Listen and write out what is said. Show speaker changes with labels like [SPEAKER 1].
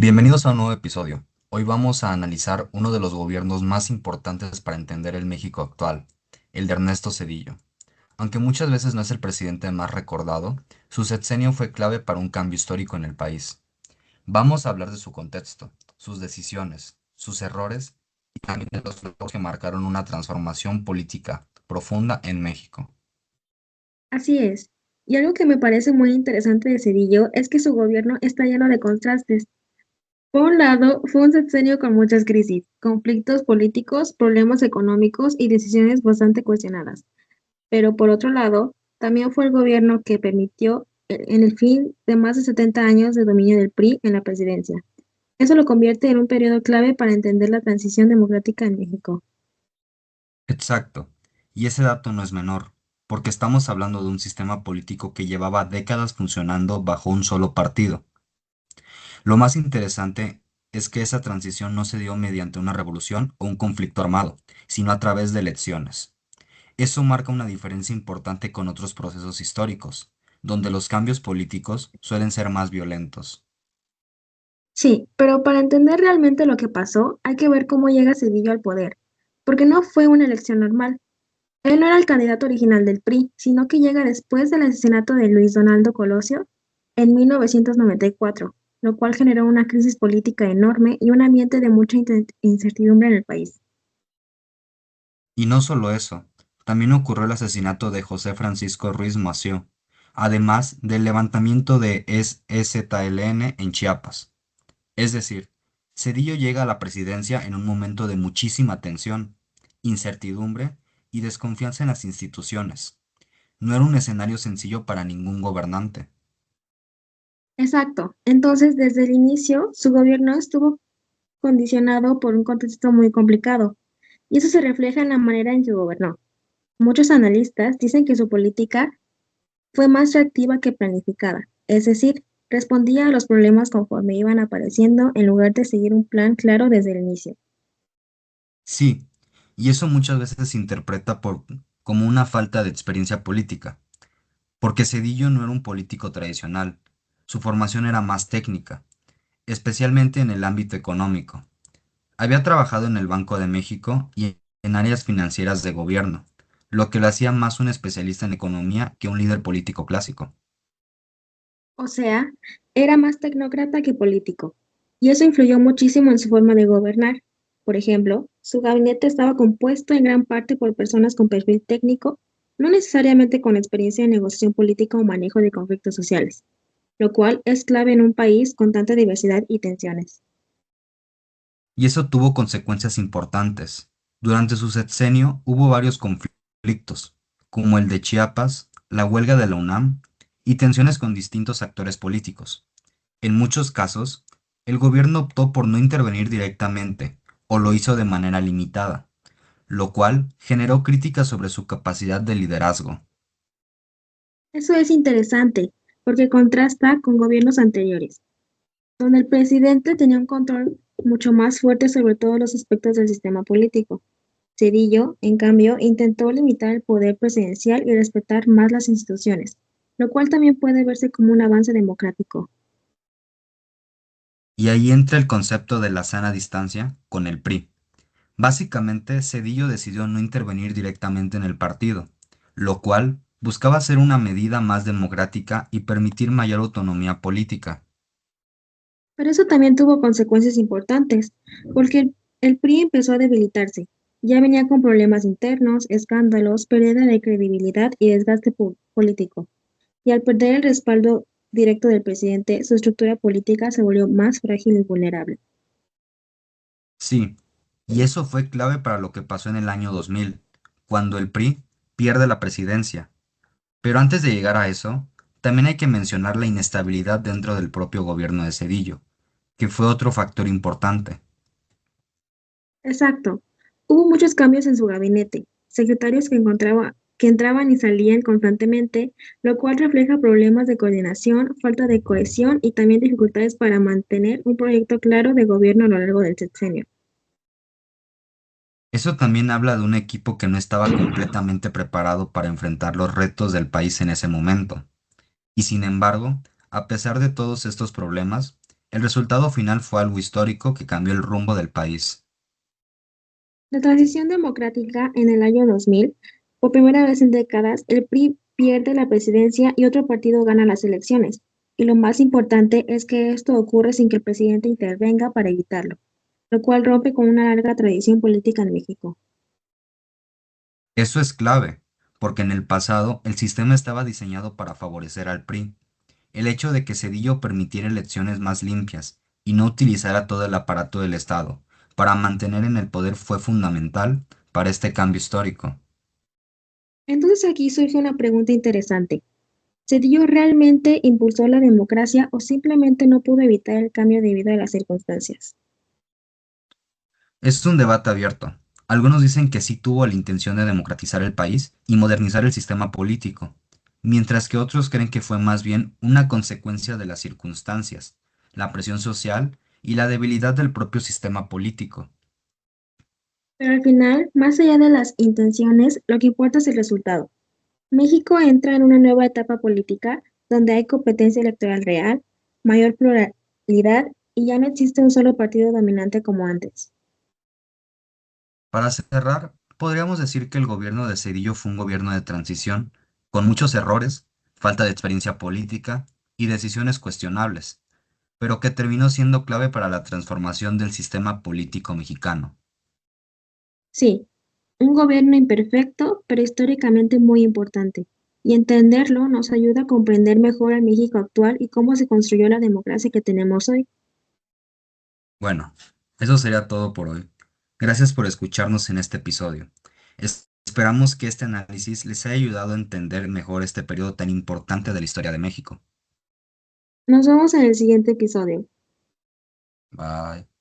[SPEAKER 1] Bienvenidos a un nuevo episodio. Hoy vamos a analizar uno de los gobiernos más importantes para entender el México actual, el de Ernesto Zedillo. Aunque muchas veces no es el presidente más recordado, su sexenio fue clave para un cambio histórico en el país. Vamos a hablar de su contexto, sus decisiones, sus errores y también de los logros que marcaron una transformación política profunda en México.
[SPEAKER 2] Así es. Y algo que me parece muy interesante de Cedillo es que su gobierno está lleno de contrastes. Por un lado, fue un sexenio con muchas crisis, conflictos políticos, problemas económicos y decisiones bastante cuestionadas. Pero por otro lado, también fue el gobierno que permitió en el fin de más de 70 años de dominio del PRI en la presidencia. Eso lo convierte en un periodo clave para entender la transición democrática en México.
[SPEAKER 1] Exacto. Y ese dato no es menor, porque estamos hablando de un sistema político que llevaba décadas funcionando bajo un solo partido. Lo más interesante es que esa transición no se dio mediante una revolución o un conflicto armado, sino a través de elecciones. Eso marca una diferencia importante con otros procesos históricos, donde los cambios políticos suelen ser más violentos.
[SPEAKER 2] Sí, pero para entender realmente lo que pasó, hay que ver cómo llega Cedillo al poder, porque no fue una elección normal. Él no era el candidato original del PRI, sino que llega después del asesinato de Luis Donaldo Colosio en 1994, lo cual generó una crisis política enorme y un ambiente de mucha incertidumbre en el país.
[SPEAKER 1] Y no solo eso, también ocurrió el asesinato de José Francisco Ruiz Massieu, además del levantamiento de EZLN en Chiapas. Es decir, Cedillo llega a la presidencia en un momento de muchísima tensión, incertidumbre y desconfianza en las instituciones. No era un escenario sencillo para ningún gobernante.
[SPEAKER 2] Exacto. Entonces, desde el inicio, su gobierno estuvo condicionado por un contexto muy complicado, y eso se refleja en la manera en que gobernó. Muchos analistas dicen que su política fue más reactiva que planificada, es decir, respondía a los problemas conforme iban apareciendo en lugar de seguir un plan claro desde el inicio.
[SPEAKER 1] Sí, y eso muchas veces se interpreta como una falta de experiencia política, porque Cedillo no era un político tradicional, su formación era más técnica, especialmente en el ámbito económico. Había trabajado en el Banco de México y en áreas financieras de gobierno, lo que lo hacía más un especialista en economía que un líder político clásico.
[SPEAKER 2] O sea, era más tecnócrata que político, y eso influyó muchísimo en su forma de gobernar. Por ejemplo, su gabinete estaba compuesto en gran parte por personas con perfil técnico, no necesariamente con experiencia en negociación política o manejo de conflictos sociales, lo cual es clave en un país con tanta diversidad y tensiones.
[SPEAKER 1] Y eso tuvo consecuencias importantes. Durante su sexenio hubo varios conflictos, como el de Chiapas, la huelga de la UNAM y tensiones con distintos actores políticos. En muchos casos, el gobierno optó por no intervenir directamente o lo hizo de manera limitada, lo cual generó críticas sobre su capacidad de liderazgo.
[SPEAKER 2] Eso es interesante, porque contrasta con gobiernos anteriores, donde el presidente tenía un control mucho más fuerte sobre todos los aspectos del sistema político. Cedillo, en cambio, intentó limitar el poder presidencial y respetar más las instituciones, lo cual también puede verse como un avance democrático.
[SPEAKER 1] Y ahí entra el concepto de la sana distancia con el PRI. Básicamente, Cedillo decidió no intervenir directamente en el partido, lo cual buscaba ser una medida más democrática y permitir mayor autonomía política.
[SPEAKER 2] Pero eso también tuvo consecuencias importantes, porque el PRI empezó a debilitarse. Ya venía con problemas internos, escándalos, pérdida de credibilidad y desgaste político. Y al perder el respaldo directo del presidente, su estructura política se volvió más frágil y vulnerable.
[SPEAKER 1] Sí, y eso fue clave para lo que pasó en el año 2000, cuando el PRI pierde la presidencia. Pero antes de llegar a eso, también hay que mencionar la inestabilidad dentro del propio gobierno de Cedillo, que fue otro factor importante.
[SPEAKER 2] Exacto. Hubo muchos cambios en su gabinete, secretarios que entraban y salían constantemente, lo cual refleja problemas de coordinación, falta de cohesión y también dificultades para mantener un proyecto claro de gobierno a lo largo del sexenio.
[SPEAKER 1] Eso también habla de un equipo que no estaba completamente preparado para enfrentar los retos del país en ese momento. Y sin embargo, a pesar de todos estos problemas, El resultado final fue algo histórico que cambió el rumbo del país.
[SPEAKER 2] La transición democrática en el año 2000, por primera vez en décadas, el PRI pierde la presidencia y otro partido gana las elecciones. Y lo más importante es que esto ocurre sin que el presidente intervenga para evitarlo, lo cual rompe con una larga tradición política en México.
[SPEAKER 1] Eso es clave, porque en el pasado el sistema estaba diseñado para favorecer al PRI. El hecho de que Cedillo permitiera elecciones más limpias y no utilizara todo el aparato del Estado para mantener en el poder fue fundamental para este cambio histórico.
[SPEAKER 2] Entonces aquí surge una pregunta interesante. ¿Cedillo realmente impulsó la democracia o simplemente no pudo evitar el cambio debido a las circunstancias?
[SPEAKER 1] Es un debate abierto. Algunos dicen que sí tuvo la intención de democratizar el país y modernizar el sistema político, mientras que otros creen que fue más bien una consecuencia de las circunstancias, la presión social y la debilidad del propio sistema político.
[SPEAKER 2] Pero al final, más allá de las intenciones, lo que importa es el resultado. México entra en una nueva etapa política donde hay competencia electoral real, mayor pluralidad y ya no existe un solo partido dominante como antes.
[SPEAKER 1] Para cerrar, podríamos decir que el gobierno de Cedillo fue un gobierno de transición, con muchos errores, falta de experiencia política y decisiones cuestionables, pero que terminó siendo clave para la transformación del sistema político mexicano.
[SPEAKER 2] Sí, un gobierno imperfecto, pero históricamente muy importante. Y entenderlo nos ayuda a comprender mejor el México actual y cómo se construyó la democracia que tenemos hoy.
[SPEAKER 1] Bueno, eso sería todo por hoy. Gracias por escucharnos en este episodio. Esperamos que este análisis les haya ayudado a entender mejor este periodo tan importante de la historia de México.
[SPEAKER 2] Nos vemos en el siguiente episodio.
[SPEAKER 1] Bye.